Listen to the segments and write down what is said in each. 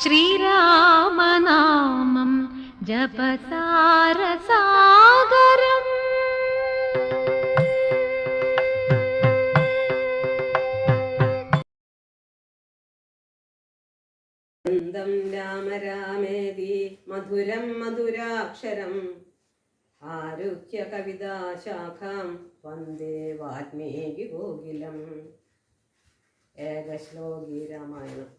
ശ്രീരാമനാമം ജപസാരസാഗരം. രാമ രാമേതി മധുരം മധുരാക്ഷരം ആരുഹ്യ കവിതാശാഖാം വന്ദേ വാൽമീകി കോകിലം. ഏകശ്ലോകി രാമായണം.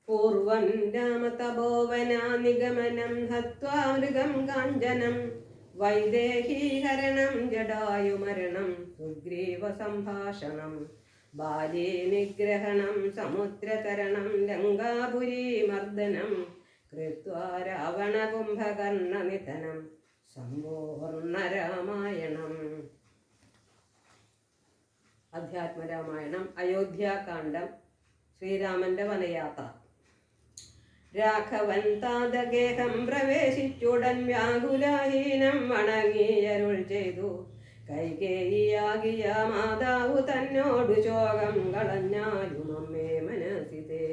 പൂർവം രാമതപോവനാ നിഗമനം ഹത്വാ മൃഗം കാഞ്ചനം വൈദേഹീഹരണം ജടായുമരണം സുഗ്രീവ സംഭാഷണം ബാലീ നിഗ്രഹണം സമുദ്രതരണം ലങ്കാപുരീ മർദ്ദനം കൃത്വാ രാവണ കുംഭകർണനിധനം സമ്പൂർണ്ണ രാമായണം. അധ്യാത്മരാമായണം. അയോധ്യാകാന്ഡം. ശ്രീരാമന്റെ വനയാത്ര. രാഘവൻ താതഗേഹം പ്രവേശിച്ചുടൻ വ്യാകുലഹീനം വണങ്ങിയരുൾ ചെയ്തു. കൈകേയിയാകിയ മാതാവു തന്നോടു ശോകം കളഞ്ഞാലും അമ്മേ മനസ്സിതേ.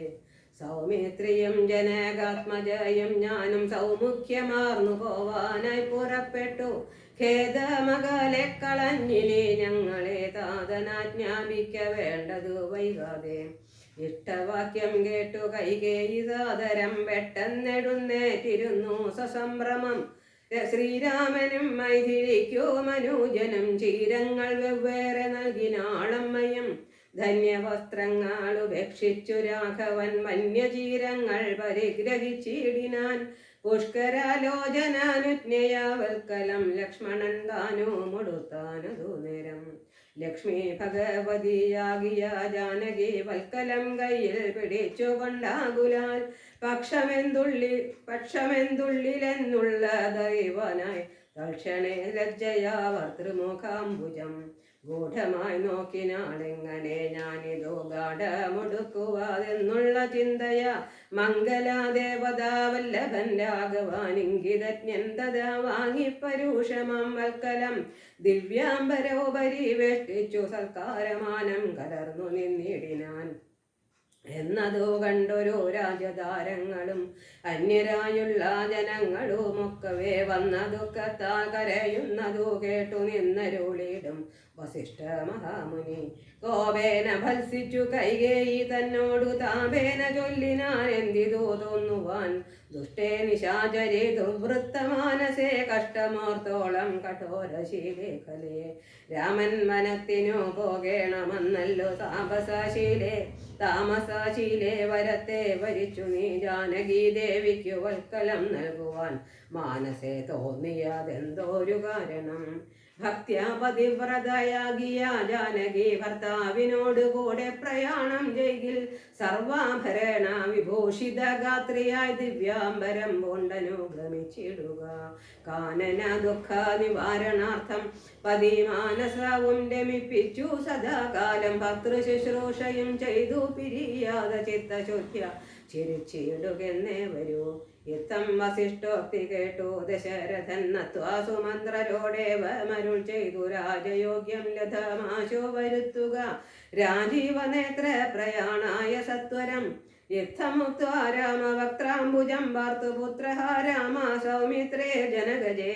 സൗമിത്രിയും ജനകാത്മജയും ഞാനും സൗമുഖ്യമാർന്നു പോവാനായി പുറപ്പെട്ടു. ഖേദമകലെ കളഞ്ഞിനി ഞങ്ങളെ താതനാജ്ഞാപിക്ക വേണ്ടതു വൈകാതെ. ഇഷ്ടവാക്യം കേട്ടു കൈകേയി സാദരം പെട്ടെന്നെടുന്നേറ്റിരുന്നു സസംഭ്രമം. ശ്രീരാമനും മൈഥിലിക്കു മനൂജനും ചീരങ്ങൾ വെവ്വേറെ നൽകിനാളമ്മയും. ധന്യവസ്ത്രങ്ങൾ ഉപേക്ഷിച്ചു രാഘവൻ വന്യചീരങ്ങൾ പരിഗ്രഹിച്ചിടിനാൻ. പുഷ്കരാലോചനാനുജ്ഞയാവൽക്കലം ലക്ഷ്മണൻ താനോ മുടുത്താനതു നേരം. ലക്ഷ്മി ഭഗവതിയാകിയ ജാനകി വൽക്കലം കയ്യിൽ പിടിച്ചുകൊണ്ടാകുലാൽ പക്ഷമെന്തുള്ളിലെന്നുള്ള ദൈവനായി തൽക്ഷണേ ലജ്ജയാ ഭർതൃമുഖാംബുജം ഗൂഢമായി നോക്കിനാളെങ്ങനെ ഞാനിതോ ഗാഠമുടുക്കുവാതെന്നുള്ള ചിന്തയാ. മംഗലാദേവതാവല്ലഭൻ രാഘവാനിങ്കിതജ്ഞൻ തഥാ വാങ്ങിപ്പരൂഷമാം വൽക്കലം ദിവ്യാംബരോപരി വേഷ്ടിച്ചു സൽക്കാരമാനം കലർന്നു നിന്നിടിനാൻ. എന്നതു കണ്ടൊരു രാജധാരങ്ങളും അന്യരായുള്ള ജനങ്ങളുമൊക്കവേ വന്ന ദുഃഖത്താൽ കരയുന്നതു കേട്ടു നിന്നരുളിടും വസിഷ്ഠ മഹാമുനി. കോപേന ഭത്സിച്ചു കൈകേയി തന്നോടു താപേന ചൊല്ലിനാൻ എന്തിതു തോന്നുവാൻ. ദുഷ്ടേ നിശാചരി ദുർവൃത്തമാനസേ കഷ്ടമോർത്തോളം കഠോരശീലേ ഖലേ. രാമൻ വനത്തിനു പോകേണമെന്നല്ലോ താമസശീലേ വരത്തെ വരിച്ചു നീ ജാനകി ദേവിക്കു വൽക്കലം നൽകുവാൻ മാനസേ തോന്നിയതെന്തോരു കാരണം. ഭക്ത്യാ പതിവ്രതയാകിയ ജാനകി ഭർത്താവിനോട് കൂടെ പ്രയാണം ചെയ്യിൽ സർവാഭരണ വിഭൂഷിത ഗാത്രിയായി ദിവ്യാംബരം പൂണ്ടനുഗമിച്ചിടുക. കാനന ദുഃഖ നിവാരണാർത്ഥം പതിമാനസവും രമിപ്പിച്ചു സദാകാലം ഭർതൃശുശ്രൂഷയും ചെയ്തു പിരിയാതെ ചിത്തശുദ്ധ്യ ചിരിച്ചിടുകെന്നേ വരൂ. യുദ്ധം വസിഷ്ഠോക്തി കേട്ടു ദശരഥൻ നത്വാ സുമന്ത്രരോടേവമരുൾ ചെയ്തു. രാജയോഗ്യം ലതമാശു വരുത്തുക രാജീവനേത്ര പ്രയാണായ സത്വരം. യുദ്ധമുക്ത്വാ രാമവക്ത്രാംബുജം വാർത്തുപുത്ര രാമ സൗമിത്രേ ജനകജേ.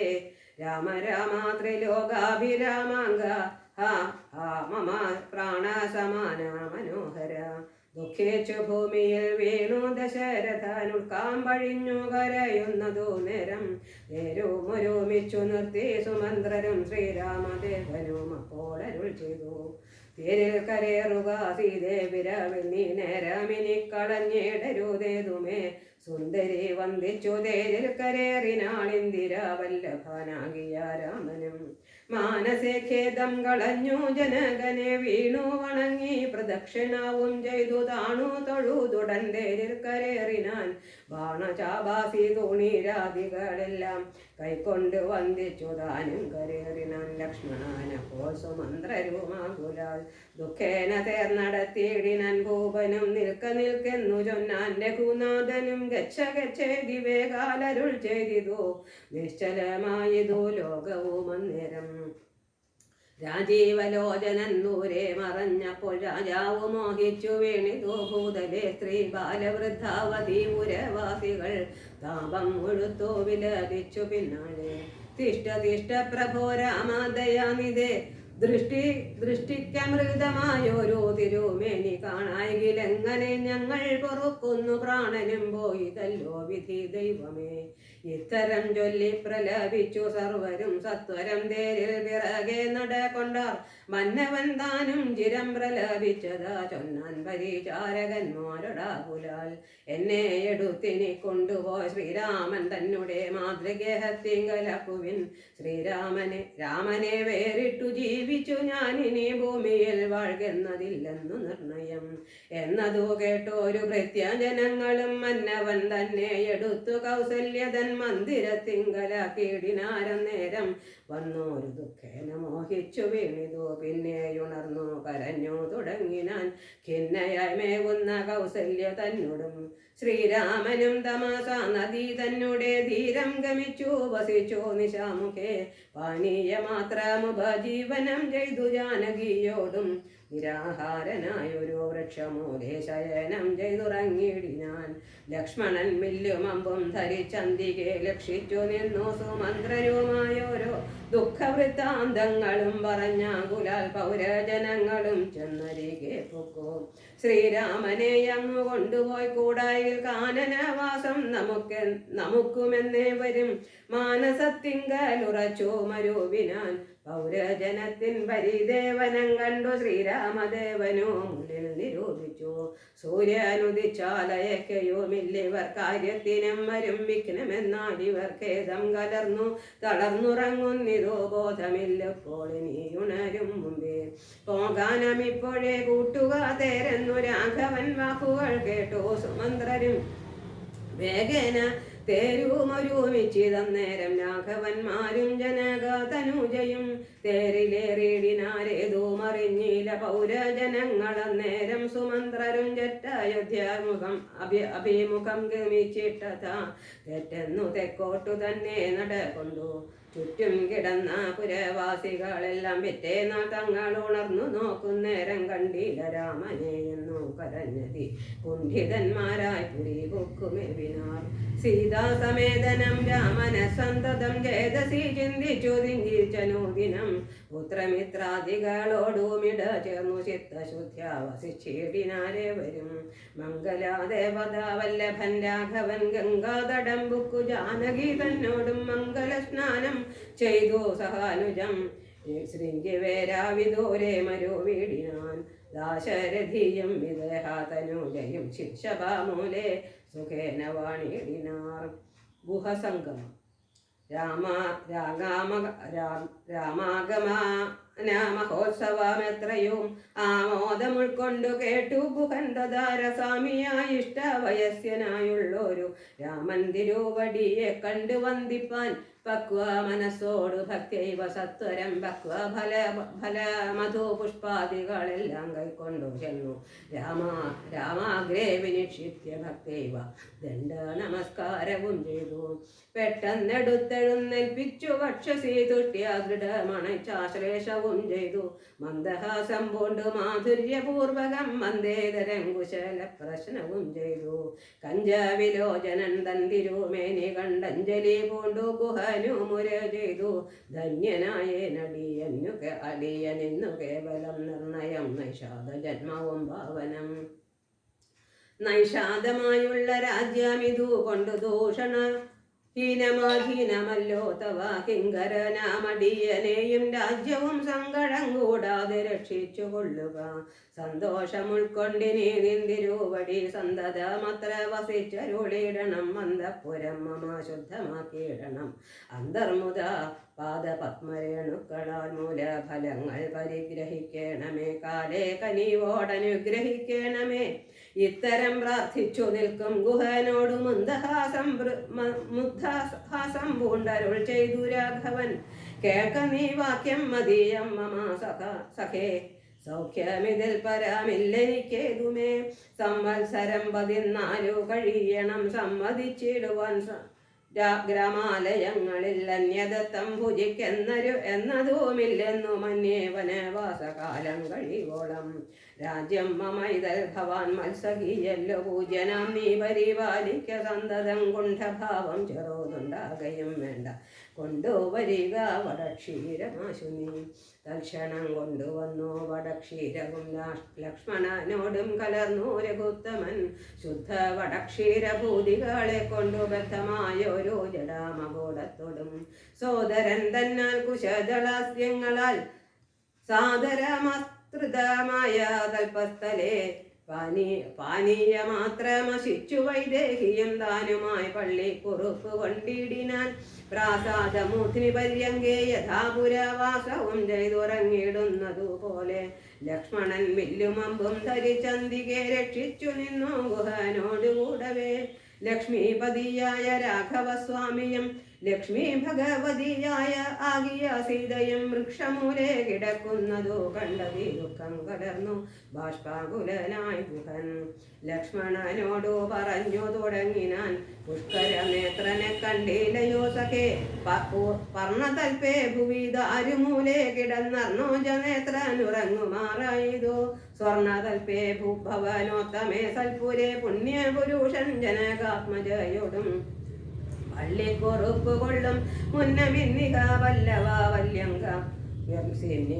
രാമ രാമ ത്രിലോകാഭിരാമാംഗ ഹാ ഹാ മമ പ്രാണസമാന മനോഹര. ദുഃഖിച്ചു ഭൂമിയിൽ വീണു ദശരഥനുൾക്കാമ്പഴിഞ്ഞു കരയുന്നതു നേരം. നേരുമൊരുമിച്ചു നിർത്തി സുമന്ത്രരും ശ്രീരാമദേവനും അപ്പോളരുൾ ചെയ്തു. തേരിൽ കരേറുക സീതേ വിരവിൽ നീ നേരമിനി കളഞ്ഞിടരുതേതുമേ. സുന്ദരി വന്ദിച്ചു തേരിൽ കരേറിനാളിന്ദിര വല്ലഭനാകിയ രാമനും. മാനസേ ഖേദം കളഞ്ഞു ജനകനെ വീണു വണങ്ങി പ്രദക്ഷിണവും ചെയ്തു താണു തൊഴുതുടൻ തേരിൽ കരേറിനാൻ. ബാണചാപാസി തുണീരാദികളെല്ലാം കൈക്കൊണ്ട് വന്ദിച്ചു താനും കരേറിനാൻ. ലക്ഷ്മണനപ്പോൾ സുമന്ത്രരുമാകുലാൽ ദുഃഖേന തേർന്നടത്തിയിടിനാൻ. ഭൂപനും നിൽക്കെന്നു ചൊന്നാൻ. രഘുനാഥനും ഗച്ഛ ഗച്ഛേതി വേഗാലരുൾ ചെയ്തിതു. നിശ്ചലമായതു ലോകവും അന്നേരം. രാജീവലോചനൻ ദൂരെ മറഞ്ഞപ്പോൾ രാജാവ് മോഹിച്ചു വീണിതു ഭൂതലെ സ്ത്രീ ബാലവൃദ്ധാവധി പുരവാസികൾ താപം മുഴുത്തു വിലപിച്ചു പിന്നാലെ തിഷ്ട തിഷ്ട പ്രഭോ രാമദയാനിതേ ദൃഷ്ടിക്കമൃതമായോരോ തിരുമേനി കാണായെങ്കിലെങ്ങനെ ഞങ്ങൾ പൊറുക്കുന്നു പ്രാണനും പോയിതല്ലോ വിധി ദൈവമേ ഇത്തരം ചൊല്ലി പ്രലപിച്ചു സർവരും സത്വരം തേരിൽ പിറകെ നടകൊണ്ടാർ മന്നവൻ താനും ചിരം പ്രലപിച്ചതാ ചൊന്നാൻ പരിചാരകന്മാരൊടാകുലാൽ എന്നെ എടുത്തിനി കൊണ്ടുപോയി ശ്രീരാമൻ തന്നെ മാതൃഗേഹത്തിങ്കലക്കുവിൻ രാമനെ വേറിട്ടു ജീവിച്ചു ഞാനിനി ഭൂമിയിൽ വാഴ്കെന്നതില്ലെന്നു നിർണയം എന്നതു കേട്ടോരു ഭൃത്യജനങ്ങളും മന്നവൻ തന്നെ എടുത്തു കൗസല്യതൻ മന്ദിരത്തിങ്കലാക്കിയിടിനാരം നേരം വന്നോരു ദുഃഖേന മോഹിച്ചു വീണിതു പിന്നെയുണർന്നു കരഞ്ഞു തുടങ്ങിനാൻ ഖിന്നയായി മേവുന്ന കൗസല്യ തന്നോടും ശ്രീരാമനും തമസ നദി തന്നെ ധീരം ഗമിച്ചു വസിച്ചു നിശാമുഖേ പാനീയ മാത്രമുപജീവനം ചെയ്തു ജാനകിയോടും നിരാഹാരനായൊരു വൃക്ഷമൂലേ ശയനം ചെയ്തുറങ്ങിയിടിനാൻ ലക്ഷ്മണൻ മില്ലും അമ്പും ധരിച്ചന്തികെ ലക്ഷിച്ചു നിന്നു സുമന്ത്രരുമായോരോ ദുഃഖവൃത്താന്തങ്ങളും പറഞ്ഞാകുലാൽ പൗരജനങ്ങളും ചെന്നരികെ പൊക്കോ ശ്രീരാമനെ അങ്ങു കൊണ്ടുപോയി കൂടായിൽ കാനനവാസം നമുക്കുമെന്നേ വരും മാനസത്തിങ്കലുറച്ചു മരുവിനാൻ പൗരജനത്തിൻ പരിദേവനം കണ്ടു ശ്രീരാമദേവനോ മുന്നിൽ നിരൂപിച്ചു സൂര്യനുദിച്ചാലയക്കയുമില്ലിവർ കാര്യത്തിനും വരും വിഘ്നമെന്നാൽ ഇവർ ഖേദം കലർന്നു തളർന്നുറങ്ങുന്നിതോ ബോധമില്ലപ്പോൾ ഇനി ഉണരും മുമ്പേ പോകാനമിപ്പോഴേ കൂട്ടുക തേരെന്നു രാഘവൻ വാക്കുകൾ കേട്ടു സുമന്ത്രരും വേഗേന തേരുമൊരുമിച്ചിതം നേരം രാഘവന്മാരും ജനകതനുജയും തേരിലേറിയിടിനാരേതോ മറിഞ്ഞില പൗരജനങ്ങളന്നേരം സുമന്ത്രരും ജറ്റായോധ്യാമുഖം അഭിമുഖം ഗമിച്ചിട്ടതാ തെറ്റെന്നു തെക്കോട്ടു തന്നെ നടകൊണ്ടു ചുറ്റും കിടന്ന പുരവാസികളെല്ലാം പിറ്റേന്നാൾ തങ്ങൾ ഉണർന്നു നോക്കുന്നേരം കണ്ടില്ല രാമനെ എന്നു കരഞ്ഞതി കുണ്ഠിതന്മാരായി പുരി പൊക്കുമെവിനാർ സീതാസമേതനം രാമന സന്തതം ചേതസി ചിന്തിച്ചു ദിഞ്ചിച്ചനൂദിനം പുത്രമിത്രാദികളോടുമിട ചേർന്നു ചിത്തശുദ്ധ്യ വസിച്ചിടിനാരെ വരും മംഗലാദേവത വല്ലഭൻ രാഘവൻ ഗംഗാതടം ബുക്കു ജാനകി തന്നോടും മംഗലസ്നാനം ചെയ്തു സഹാനുജം ശൃംഗിവേരാവിദൂരെ മരുവീടിനാൻ ദാശരഥിയും വിദേഹാതനുജയും ശിക്ഷഭാമൂലെ സുഖേന വാണിടിനാർ ഗുഹസംഗമം രാമാഗമനമഹോത്സവമെത്രയും ആമോദമുൾക്കൊണ്ടു കേട്ടു ഗുഹന്തധാരസാമിയായി ഇഷ്ടവയസ്യനായുള്ളൊരു രാമൻ തിരുവടിയെ കണ്ടു വന്ദിപ്പാൻ പക്വ മനസ്സോടു ഭക്തൈവ സത്വരം പക്വ ഫല മധു പുഷ്പാദികളെല്ലാം കൈക്കൊണ്ടു ചെന്നു രാമാഗ്രേ വിനിക്ഷിത്യ ഭക്തൈവ ദണ്ഡ നമസ്കാരവും ചെയ്തു പെട്ടെന്നെടുത്തെഴുന്നേൽപ്പിച്ചു വക്ഷസി തുഷ്ട്യ ദൃഢമണച്ചാശ്ലേഷവും ചെയ്തു മന്ദഹാസം പൂണ്ടു മാധുര്യപൂർവകം മന്ദേതരം കുശല പ്രശ്നവും ചെയ്തു കഞ്ചവിലോചനൻ തൻ തിരുമേനി കണ്ടഞ്ജലി പൂണ്ടു ഗുഹനുമുര ചെയ്തു ധന്യനായേനടിയനിന്നു കേവലം നിർണയം നൈഷാദ ജന്മവും ഭാവനം നൈഷാദമായുള്ള രാജ്യമിതു കൊണ്ടു ദൂഷണ ഹീനമാധീനമല്ലോ തവ കിങ്കരനാമടിയനെയും രാജ്യവും സങ്കടം കൂടാതെ രക്ഷിച്ചു കൊള്ളുക സന്തോഷമുൾക്കൊണ്ടിനി നിന്തിരുവടി സന്തതമത്ര വസിച്ചരുളിടണം അന്തഃപുരം മമ ശുദ്ധമാക്കിയിടണം അന്തർമുദ പാദപത്മരേണുക്കളാൽ മൂലഫലങ്ങൾ പരിഗ്രഹിക്കണമേ കാലേ കനിവോടനുഗ്രഹിക്കണമേ ഇത്തരം പ്രാർത്ഥിച്ചു നിൽക്കും ഗുഹനോടു മുഗ്ധഹാസം പൂണ്ടരുൾ ചെയ്തു രാഘവൻ കേൾക്ക നീ വാക്യം മതീയം മമ സഖേ സൗഖ്യമിതിൽ പരാമില്ലെനിക്കേതുമേ സംവത്സരം 14 കഴിയണം സമ്മതിച്ചിടുവാൻ ഗ്രാമാലയങ്ങളിൽ അന്യദത്തം എന്നതുമില്ലെന്നു മന്യേ വനവാസകാലം കഴിവോളം. രാജ്യം മമൈതൽ ഭവാൻ മത്സഖിയല്ലോ പൂജനം നീ പരിപാലിക്ക സന്തതം കുണ്ഠഭാവം ചെറുതുണ്ടാകയും വേണ്ട. കൊണ്ടുവരിക വടക്ഷീരമാശു നീ. തൽക്ഷണം കൊണ്ടുവന്നു വടക്ഷീരവും ലക്ഷ്മണനോടും കലർന്നു രഘുത്തമൻ. ശുദ്ധ വടക്ഷീരഭൂതികളെ കൊണ്ടു ബദ്ധമായൊരു ജടാമകൂടത്തോടും സോദരൻ തന്നാൽ കുശജളാസ്യങ്ങളാൽ സാദരമസ്തൃതമായ തൽപ്പസ്ഥലെ പാനീയമാത്രമശിച്ചു വൈദേഹിയും താനുമായി പള്ളി കുറുപ്പ് കൊണ്ടിടിനാൻ. പ്രാസാദമൂർത്തിനി പര്യങ്കേ യഥാപുരവാസവും ചെയ്തുറങ്ങിടുന്നതുപോലെ ലക്ഷ്മണൻ വില്ലുമമ്പും ധരിച്ചന്തികെ രക്ഷിച്ചു നിന്നു ഗുഹനോടുകൂടവേ. ലക്ഷ്മീപതിയായ രാഘവസ്വാമിയും ലക്ഷ്മി ഭഗവതിയായ ആകിയ സീതയും വൃക്ഷമൂലെ കിടക്കുന്നതു കണ്ടതി ദുഃഖം കലർന്നു ബാഷ്പാകുലനായി ഗുഹൻ. ലക്ഷ്മണനോടു പറഞ്ഞു തുടങ്ങിനാൻ, പുഷ്കരനേത്രനെ കണ്ടില്ലയോ സഖേ, പർണതൽപേ ഭുവി ദാരുമൂലെ കിടന്നർണോജനേത്രനുറങ്ങുമാറായതോ. സ്വർണതൽപേ ഭവനോത്തമേ സൽപുരേ പുണ്യപുരുഷൻ ജനകാത്മജയോടും പള്ളിക്കുറുപ്പ് കൊള്ളും മുന്നമിന്നിക വല്ലവ വല്യങ്ക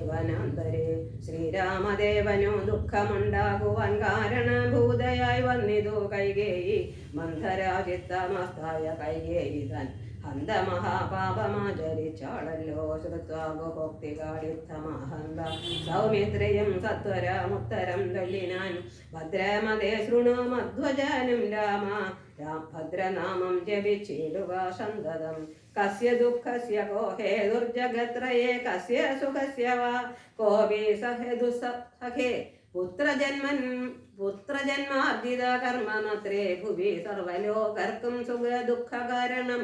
വനാന്തരേ. ശ്രീരാമദേവനു ദുഃഖമുണ്ടാകുവാൻ കാരണഭൂതയായി വന്നിതു കൈകേയി. മന്ധരാചിത്തമസ്തായ കൈകേയി താൻ ഹന്തമഹാപാപമാചരിച്ചാളല്ലോ. ശ്രുത്വാഭോക്തികാളിത്തമഹന്ത സൗമിത്രയും സത്വരമുത്തരം തൊല്ലിനാൻ. ഭദ്രമതേ ശൃണു മധ്വജനും രാമ ഭദ്രനാമം ജപിച്ചിടുക സന്തതം. കസ്യ ദുഃഖസ്യ കോ ഹേതുർജഗത്രയേ കസ്യ സുഖസ്യ വാ കോപി സഹേ പുത്രജന്മാർജിത കർമ്മമത്രേ ഭുവി സർവലോകർക്കും സുഖ ദുഃഖ കാരണം.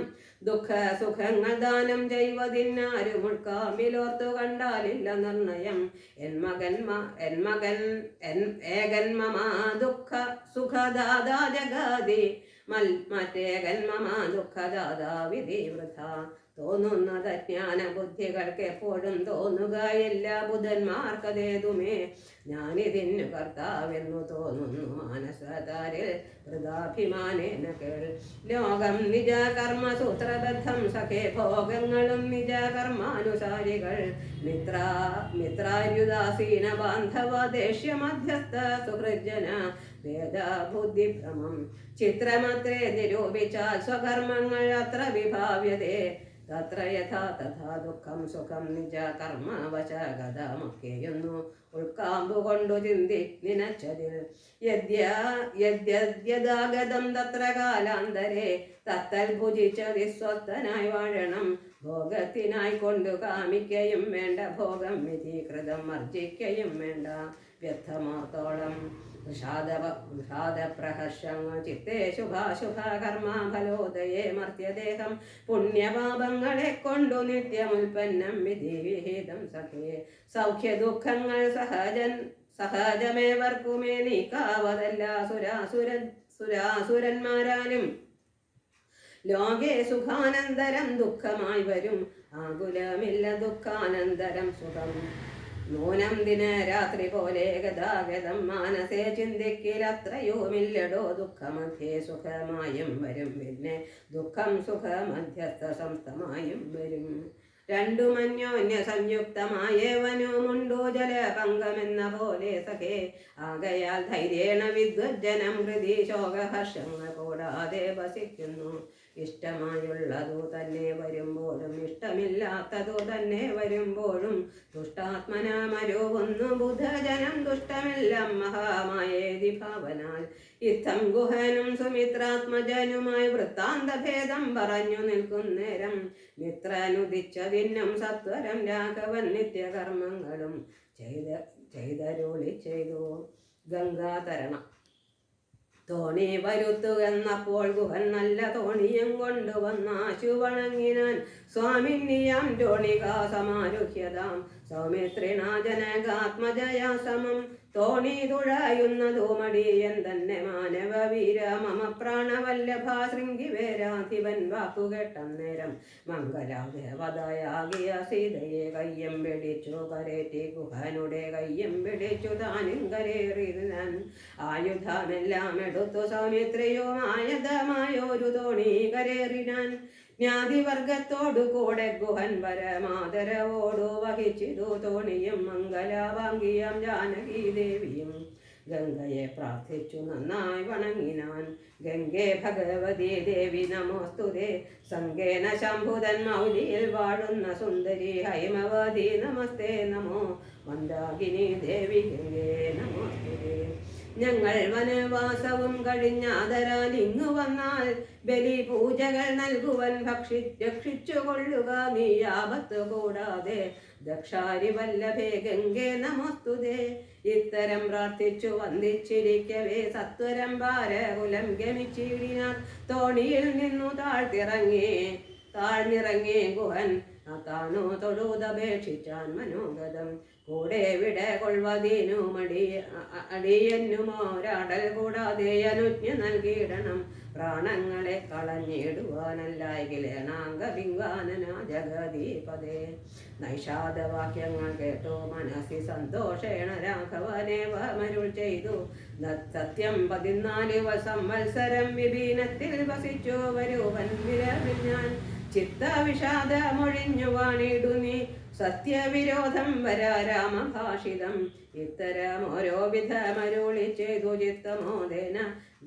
ദുഃഖ സുഖങ്ങൾ ദാനം ചെയ്വതിന്നാരും ഉൾക്കാമിലോർത്തു കണ്ടാലില്ല നിർണയം. ഏകൻ മമ ദുഃഖ സുഖദാദാ ജഗാതി മറ്റേകൻ മമ ദുഃഖദാദാ വിധി വൃഥ. തോന്നുന്നത് ജ്ഞാന ബുദ്ധികൾക്ക് എപ്പോഴും തോന്നുകയില്ല ബുധന്മാർക്കതേതുമേ. ഞാനിതിന്നു കർത്താവെന്നു തോന്നുന്നു മാനസതാരിൽ വൃഥാഭിമാനേന കേൾ. ലോകം നിജ കർമ്മസൂത്രബദ്ധം സഖേ ഭോഗങ്ങളും നിജ കർമാനുസാരികൾ. മിത്രാര്യുദാസീന ബാന്ധവ ദേഷ്യ മധ്യസ്ഥ സുഹൃജന ഭേദബുദ്ധിഭ്രമം. ചിത്രമത്രേ നിരൂപിച്ചാൽ സ്വകർമ്മങ്ങൾ അത്ര വിഭാവ്യതേ. തത്ര യഥാ തഥാ ദുഃഖം സുഖം നിജ കർമ്മവശഗതമൊക്കെയൊന്നു ഉൾക്കാമ്പു കൊണ്ടു ചിന്തി നിനച്ചതിൽ. യദ്യഗതം തത്ര കാലാന്തരേ തത്തൽ ഭുജിച്ചതി സ്വസ്ഥനായി വാഴണം. ഭോഗത്തിനായി കൊണ്ടു കാമിക്കയും വേണ്ട, ഭോഗം വിധീകൃതം വർജിക്കയും വേണ്ട. വ്യർത്ഥമാർത്തോളം വൃഷാദപ്രഹർഷങ്ങൾ ചിത്തേ ശുഭാശുഭ കർമാഫലോദയേ മർത്യദേഹം. പുണ്യപാപങ്ങളെ കൊണ്ടു നിത്യമുൽപ്പന്നം വിധി വിഹിതം സഖേ. സൗഖ്യ ദുഃഖങ്ങൾ സഹജമേവർക്കുമേ നീക്കാവതല്ല സുരാസുരന്മാരാലും. ലോകേ സുഖാനന്തരം ദുഃഖമായി വരും, ആകുലമില്ല ദുഃഖാനന്തരം സുഖം. നൂനം ദിന രാത്രി പോലെ ഗതാഗതം മാനസേ ചിന്തിക്കിലത്രയുമില്ലടോ. ദുഃഖമധ്യേ സുഖമായും വരും, പിന്നെ ദുഃഖം സുഖമധ്യസ്ഥ സംസ്ഥമായും വരും. രണ്ടും അന്യോന്യ സംയുക്തമായേവനുമുണ്ടോ ജലപങ്കമെന്ന പോലെ സഖേ. ആകയാൽ ധൈര്യേണ വിദ്വജ്ജനം ഹൃദി ശോകഹർഷങ്ങൾ കൂടാതെ വസിക്കുന്നു. ഇഷ്ടമായുള്ളതു തന്നെ വരുമ്പോഴും ഇഷ്ടമില്ലാത്തതു തന്നെ വരുമ്പോഴും ദുഷ്ടാത്മനമരുവുന്നു ബുധജനം. ദുഷ്ടമെല്ലാം മഹാമായേതി ഭാവനാൽ ഇത്തം ഗുഹനും സുമിത്രാത്മജനുമായി വൃത്താന്തഭേദം പറഞ്ഞു നിൽക്കുന്നേരം. മിത്രനുദിച്ചതിന്നും സത്വരം രാഘവൻ നിത്യകർമ്മങ്ങളും ചെയ്തരുളി ചെയ്തു. ഗംഗാതരണം. തോണി വരുത്തുകെന്നപ്പോൾ ഗുഹൻ നല്ല തോണിയും കൊണ്ടുവന്നാശു വണങ്ങിനാൻ. സ്വാമിനിയാം തോണികാ സമാരുഹ്യതാം സൗമിത്രിണാ ജനകാത്മജയാ സമം. തോണി തുഴയുന്നതു മടിയൻ തന്നെ മാനവ വീര മമ പ്രാണവല്ലഭ ശൃംഗിവേരാധിപൻ വാക്കുകെട്ടന്നേരം മംഗലാദേവതയാകിയ സീതയെ കയ്യം പിടിച്ചു കരേറ്റി ഗുഹനുടെ കയ്യം പിടിച്ചു താനും കരേറിനാൻ ആയുധമെല്ലാം എടുത്തു സൗമിത്രയുമായതമായൊരു തോണി കരേറിനാൻ ജ്ഞാതിവർഗത്തോടു കൂടെ ഗുഹൻ പരമാദരവോടു വഹിച്ചിതു തോണിയും മംഗലാവാങ്കിയം ജാനകി ദേവിയും ഗംഗയെ പ്രാർത്ഥിച്ചു നന്നായി വണങ്ങിനാൻ ഗംഗേ ഭഗവതി ദേവി നമോസ്തുതേ സംഗേന ശംഭുതൻ മൗലിയിൽ വാഴുന്ന സുന്ദരി ഹൈമവതി നമസ്തേ നമോ മന്ദാകിനി ദേവി ഗംഗേ നമോസ്തുതേ ഞങ്ങൾ വനവാസവും കഴിഞ്ഞാദരാൽ ഇങ്ങു വന്നാൽ ബലി പൂജകൾ നൽകുവൻ രക്ഷിച്ചു കൊള്ളുക നീ ആപത്ത് കൂടാതെ ദക്ഷാരി വല്ലഭേ ഗംഗേ നമോസ്തുതേ ഇത്തരം പ്രാർത്ഥിച്ചു വന്ദിച്ചിരിക്കവേ സത്വരം ഭാരകുലം ഗമിച്ചിടിനാൻ തോണിയിൽ നിന്നു താഴ്ന്നിറങ്ങി ഗുഹൻ താനോ തൊഴുതപേക്ഷിച്ചാൻ മനോഗതം കൂടെ വിട കൊള്ളുവതീനു അടിയന്നുമോരാടൽ കൂടാതെ അനുജ്ഞ നൽകിയിടണം പ്രാണങ്ങളെ കളഞ്ഞിടുവാനല്ലായിലേണാംഗവിങ്കാനന ജഗദീപദേ നൈഷാദവാക്യങ്ങൾ കേട്ടു മനസ്സി സന്തോഷേണ രാഘവനേവ മരുൾ ചെയ്തു സത്യം 14 സംവത്സരം വിപീനത്തിൽ വസിച്ചു വരുവൻ വിരവിൽ ഞാൻ ചിത്തവിഷാദമൊഴിഞ്ഞു വാണിടു നീ സത്യവിരോധം വരാ രാമഭാഷിതം ഇത്തരം ഓരോ വിധമരുളി ചെയ്തു ചിത്തമോദേന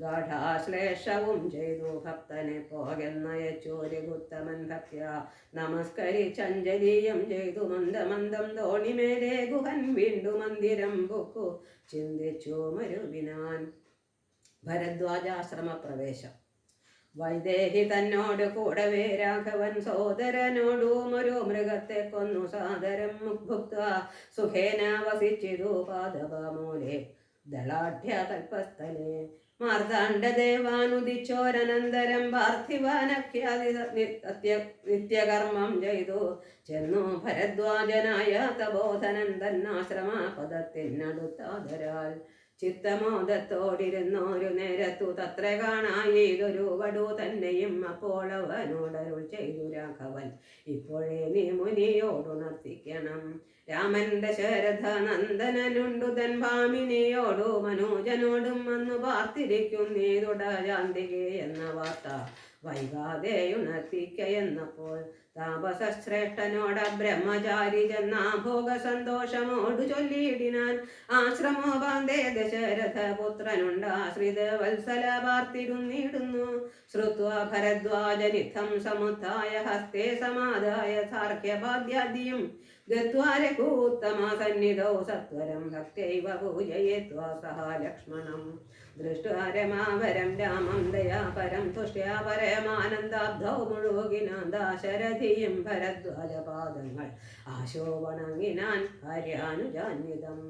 ഗാഠാശ്ലേഷവും ചെയ്തു ഭക്തനെ പോകെന്നയച്ചോരുത്തമൻ ഭക്യ നമസ്കരിച്ചഞ്ജലിയും ചെയ്തു മന്ദമന്ദം തോണിമേലെ ഗുഹൻ വീണ്ടു മന്ദിരം പൊക്കു ചിന്തിച്ചു മരുവിനാൻ ഭരദ്വാജാശ്രമ പ്രവേശം വൈദേഹി തന്നോട് കൂടവേ രാഘവൻ സോദരനോടും ഒരു മൃഗത്തെ കൊന്നു സാദരം ഭുക്ത സുഖേന വസിച്ചിതു പാദവമൂലെ ദളാഢ്യ കൽപ്പസ്ഥലേ മാർത്താണ്ഡദേവാനുദിച്ചോരനന്തരം പാർത്ഥിവാനഖ്യാതി നിത്യകർമ്മം ചെയ്തു ചെന്നു ഭരദ്വാജനായ തബോധനൻ തന്നാശ്രമ പദത്തിനടുത്താദരാൽ ചിത്തമോദത്തോടിരുന്നോരു നേരത്തു തത്ര കാണായിതൊരു വടു തന്നെയും അപ്പോൾ അവനോടരുൾ ചെയ്തു രാഘവൻ ഇപ്പോഴേ നീ മുനിയോടുണർത്തിക്കണം രാമൻ ദശരഥ നന്ദനുണ്ടു തൻ ഭാമിനിയോടു മനോജനോടും വന്നു പാർത്തിരിക്കും നീ തുടരാന്തികെ എന്ന വാർത്ത വൈകാതെ ഉണർത്തിക്കയെന്നപ്പോൾ താപസശ്രേഷ്ഠനോട ബ്രഹ്മചാരി ചെന്നാ ഭോഗ സന്തോഷമോടു ചൊല്ലിയിടിനാൻ ആശ്രമോപാന്തേ ദശരഥ പുത്രനുണ്ടാശ്രിത വത്സല പാർത്തിരുന്നിടുന്നു ശ്രുത്വാ ഭരദ്വാജനിധം സമുദ്ധായ ഹസ്തേ സമാധായ സാർക്യപാദ്യാദിയും ഗത്വാരകൂത്തമ സന്നിധൗ സത്വരം ഭക്തൈവ പൂജയേത്വാ സഹ ലക്ഷ്മണം ദൃഷ്ട്വാ രമാവരം രാമം ദയാപരം തുഷ്ട്യാ പരമാനന്ദാബ്ധൗ മുഴുകിനാൻ ദാശരഥിയും ഭരദ്വാജപാദങ്ങൾ ആശോവണങ്ങിനാൻ ഭാര്യാനുജാന്വിതം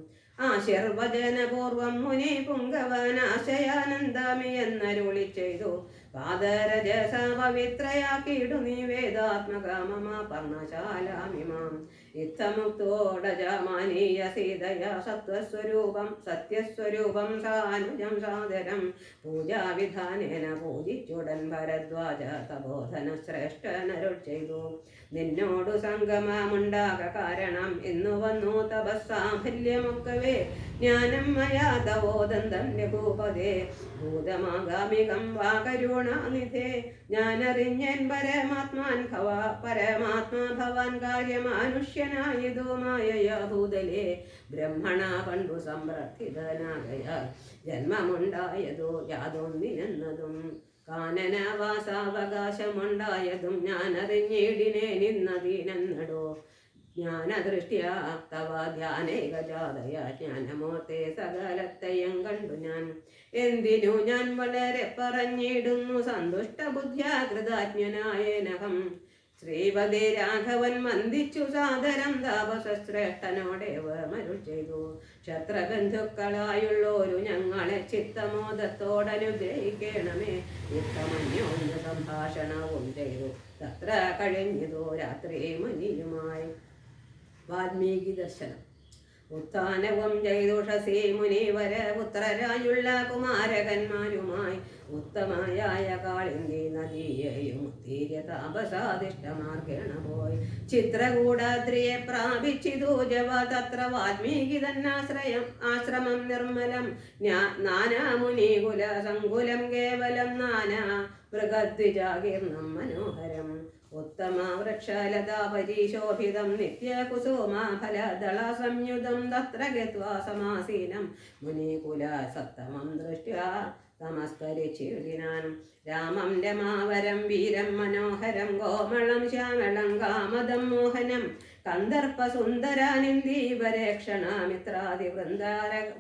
ആശീർവചനപൂർവം മുനി പുങ്കവനാശയാനന്ദാമി എന്നരുളി ചെയ്തു പാദരജസ പവിത്രയാക്കിയിടു നീ വേദാത്മകാമമ പർണശാലാമിമാം ഇത്തമുക്തോടജമാനീയ സീതയ സത്യസ്വരൂപം സാനുജം സാദരം പൂജാവിധാനേന പൂജിച്ചുടൻ ഭരദ്വാജ തബോധന ശ്രേഷ്ഠനരുൾ ചെയ്തു നിന്നോടു സംഗമമുണ്ടാക കാരണം ഇന്നു വന്നു തപസ്സാഫല്യമൊക്കവേ ജ്ഞാനം മയാ തവോദന്തം രഘുപതേ ഭൂതമാഗാമികം വാ കരുണാനിധേ ഞാനറിഞ്ഞൻ പരമാത്മാ ഭവാൻ കാര്യമാനുഷ്യനായതു മായയാ ഭൂതലേ ബ്രഹ്മണ പണ്ടു സംപ്രർത്ഥിതനാകയാൽ ജന്മമുണ്ടായതോ യാതൊന്നിനെന്നതും കാനനവാസാവകാശമുണ്ടായതും ഞാനറിഞ്ഞിടിനേ നിന്നതീനെന്നടോ ജ്ഞാനദൃഷ്ട്യാ തവ ധ്യാനേകജാതയ ജ്ഞാനമോർത്തെ സകലത്തെയും കണ്ടു ഞാൻ എന്തിനു ഞാൻ വളരെ പറഞ്ഞിടുന്നു സന്തുഷ്ടബുദ്ധ്യാ കൃതാജ്ഞനായേനഹം ശ്രീപതി രാഘവൻ വന്ദിച്ചു സാദരം താപസശ്രേഷ്ഠനോടേവ മരുൾ ചെയ്തു ക്ഷത്രബന്ധുക്കളായുള്ളോരു ഞങ്ങളെ ചിത്തമോദത്തോടനുഗ്രഹിക്കണമേ യുക്തമന്യോന്യ സംഭാഷണവും ചെയ്തു തത്ര കഴിഞ്ഞതോ രാത്രി മുനിയുമായി വാൽമീകി ദർശനം ഉത്ഥാനവും ചെയ്തുഷസി മുനിവര പുത്രരായുള്ള കുമാരകന്മാരുമായി ഉത്തമയായ കാളിന്തി നദിയെയും തീര്യ താപസാദിഷ്ടമാർഗേണ പോയി ചിത്രകൂടാദ്രിയെ പ്രാപിച്ചിതു ജവ തത്ര വാൽമീകി ആശ്രമം നിർമ്മലം നാനാമുനികുല സങ്കുലം കേവലം നാനാ മൃഗദ്വിജാകീർണം മനോഹരം ഉത്തമ വൃക്ഷലതാ പരിശോഭിതം നിത്യകുസുമാ ഫലദള സംയുതം തത്ര ഗത്വാ സമാസീനം മുനികുല സത്തമം ദൃഷ്ട്യാ നമസ്കരിച്ചിടിനാൻ രാമം രമാവരം വീരം മനോഹരം കോമളം ശ്യാമളം കാമദം മോഹനം കന്ദർപ്പസുന്ദരാനിന്ദീവരേക്ഷണമിത്രാദി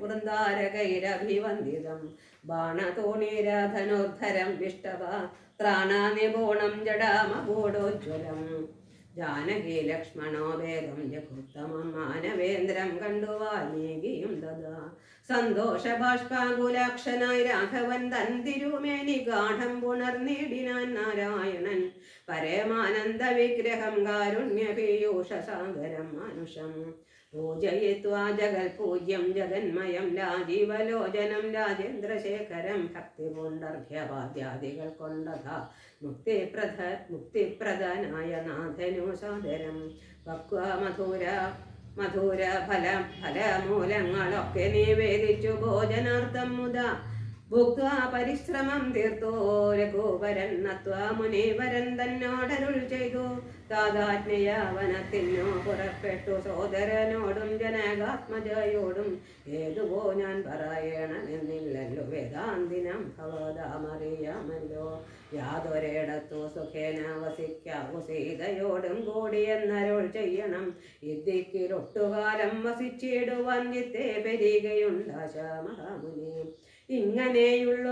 വൃന്ദാരകൈരഭിവന്ദിതം ബാണതോണീരധനോദ്ധരം വിഷ്ടവ ത്രാണാനിപൂണം ജഡാമകൂടോജ്വലം ജാനകി ലക്ഷ്മണോ വേദം ജഗുത്തമം മാനവേന്ദ്രം കണ്ടു വാൽമീകിയും ദദാ സന്തോഷബാഷ്പാകുലാക്ഷനായി രാഘവൻ തൻ തിരുമേനി ഗാഠം പുണർനീടിനാൻ നാരായണൻ പരമാനന്ദ വിഗ്രഹം കാരുണ്യപീയൂഷസാഗരം മാനുഷം പൂജയിത്വാ ജഗൽപൂജ്യം ജഗന്മയം രാജീവലോചനം രാജേന്ദ്രശേഖരം ഭക്തിപൂണ്ടർഘ്യവാദ്യാദികൾ കൊണ്ടഥ മുക്തിപ്രദനായ നാഥനു സാദരം പക്വ മധുര ഫലമൂലങ്ങളൊക്കെ നിവേദിച്ചു ഭോജനാർത്ഥം മുതാ ഭുക്വാ പരിശ്രമം തീർത്തോ രഘുവരൻ നത്വാ മുനിവരൻ തന്നോടരുൾ ചെയ്തു താതാജ്ഞയ വനത്തിനു പുറപ്പെട്ടു സോദരനോടും ജനകാത്മജയോടും ഏതുവോ ഞാൻ പറയണമെന്നില്ലല്ലോ വേദാന്തിനം ഭവതാമറിയാമല്ലോ യാതൊരിടത്തു സുഖേന വസിക്കാവു സീതയോടും കൂടി എന്നരുൾ ചെയ്യണം ഇദ്ദിക്കിലൊട്ടുകാലം വസിച്ചിടുവാൻ ചിത്തെ പെരികയുണ്ടാശ മഹാമുനി ഇങ്ങനെയുള്ള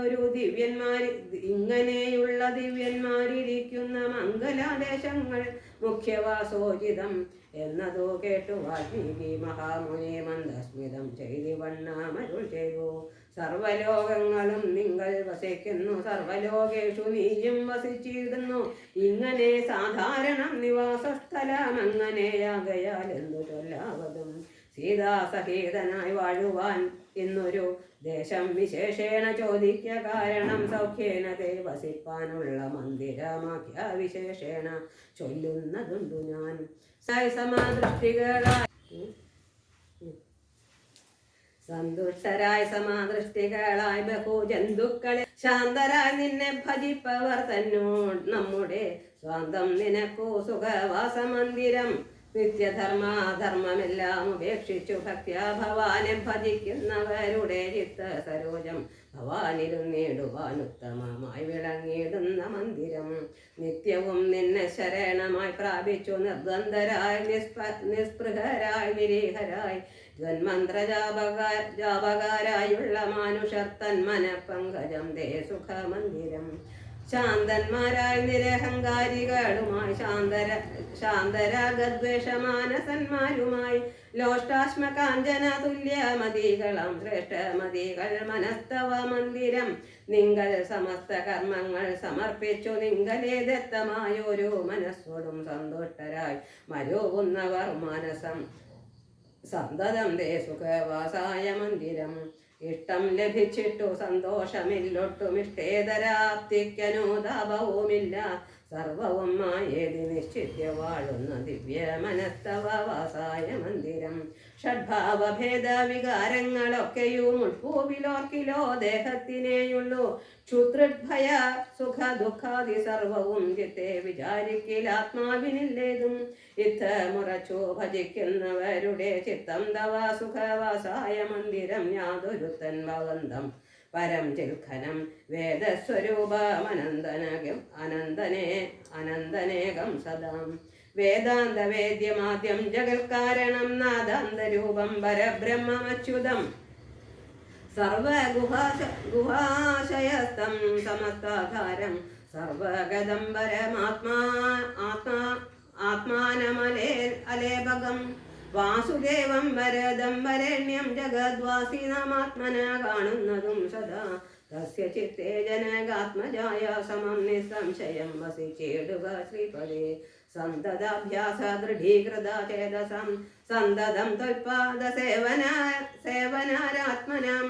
ദിവ്യന്മാരിരിക്കുന്ന മംഗലാദേശങ്ങൾ മുഖ്യവാസോചിതം എന്നതോ കേട്ടു വാൽമീകി മഹാമുനി മന്ദസ്മിതം ചെയ്തിവണ്ണാമരുൾ ചെയ്തു സർവലോകങ്ങളും നിങ്ങൾ വസിക്കുന്നു സർവലോകേഷു നീയും വസിച്ചിടുന്നു ഇങ്ങനെ സാധാരണം നിവാസസ്ഥലം അങ്ങനെയാകയാൽ എന്തു ചൊല്ലാവതും സീതാസഹിതനായി വാഴുവാൻ എന്നൊരു ദേശം വിശേഷേണ ചോദിക്ക കാരണം സൗഖ്യേന തേ വസിപ്പാനുള്ള മന്ദിരമാഖ്യ വിശേഷേണ ചൊല്ലുന്നതുണ്ടു ഞാൻ സന്തുഷ്ടരായ സമാദൃഷ്ടികളായി ബഹുജന്തുക്കളെ ശാന്തരായി നിന്നെ ഭജിപ്പവർ തന്നോട് നമ്മുടെ സ്വാന്തം നിനക്കു സുഖവാസമന്ദിരം നിത്യധർമാധർമ്മമെല്ലാം ഉപേക്ഷിച്ചു ഭക്ത്യാ ഭവാനെ ഭജിക്കുന്നവരുടെ ചിത്ത സരോജം ഭവാനിലും നേടുവാൻ ഉത്തമമായി വിളങ്ങിയിടുന്ന മന്ദിരം നിത്യവും നിന്നെ ശരണമായി പ്രാപിച്ചു നിർദ്വന്ദ്വരായി നിസ്പൃഹരായി നിരീഹരായി ജന്മന്ത്രജാപകാരായുള്ള മാനുഷർ തന്മന പങ്കജം ദേ സുഖമന്ദിരം ശാന്തന്മാരായി നിരഹങ്കാരികളുമായി ശാന്തരാഗദ്വേഷമാനസന്മാരുമായി ലോഷ്ടാശ്മകാഞ്ചന തുല്യമതികളാം ശ്രേഷ്ഠമതികൾ മനസ്തവ മന്ദിരം നിങ്ങൾ സമസ്ത കർമ്മങ്ങൾ സമർപ്പിച്ചു നിങ്ങളെ ദത്തമായൊരു മനസ്സോടും സന്തുഷ്ടരായി മരുവുന്നവർ മനസം സന്തതം ദേ സുഖവാസായ മന്ദിരം ഇഷ്ടം ലഭിച്ചിട്ടു സന്തോഷമില്ലൊട്ടും ഇഷ്ടേതരാപ്തിക്കനുതാപവുമില്ല സർവവും മായേതി നിശ്ചിത്യ വാഴുന്ന ദിവ്യ മനസ്തവ വാസായ മന്ദിരം ഷഡ്ഭാവഭേദ വികാരങ്ങളൊക്കെയും ഉൾപ്പൂവിലോർക്കിലോ ദേഹത്തിനേയുള്ളൂ ക്ഷുതൃഭയ സുഖ ദുഃഖാദി സർവവും ചിത്തെ വിചാരിക്കലാത്മാവിനില്ലേതും ഇത്തമുറച്ചു ഭജിക്കുന്നവരുടെ ചിത്തം തവ സുഖവാസായ മന്ദിരം യാതൊരുത്തൻ ഭവന്തം പരം ചിൽഖനം വേദസ്വരൂപമനന്തനേകം സദാം വേദാന്ത വേദ്യമാദ്യം ജഗൽക്കാരണം നാദാന്തരൂപം പരബ്രഹ്മമച്യുതം സർവഗുഹാശയസ്തം സമസ്താധാരം സർവഗതം പരമാത്മാനമലേപകം വാസുദേവം വരദം വരണ്യം ജഗദ്വാസിനാമാത്മന കാണുന്നതും സദാ തസ്യ ചിത്തേ ജനകാത്മജായ സമം നിസ്സംശയം വസിച്ചേടുക ശ്രീപദേ സന്തതാഭ്യാസ ദൃഢീകൃത ചേതസം സന്തതം ത്വൽപാദ സേവനാരാത്മനാം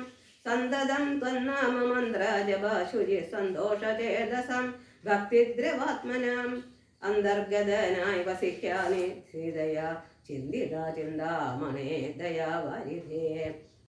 സന്തതം ത്വന്നാമ മന്ത്ര ജപശുചി സന്തോഷ ചേതസം ഭക്തിദ്രവാത്മനാം അന്തർഗതനായി വസിക്കാനേ ശ്രീദയ ചിന്തിത ചിന്താമണേ ദയാവാരിധേ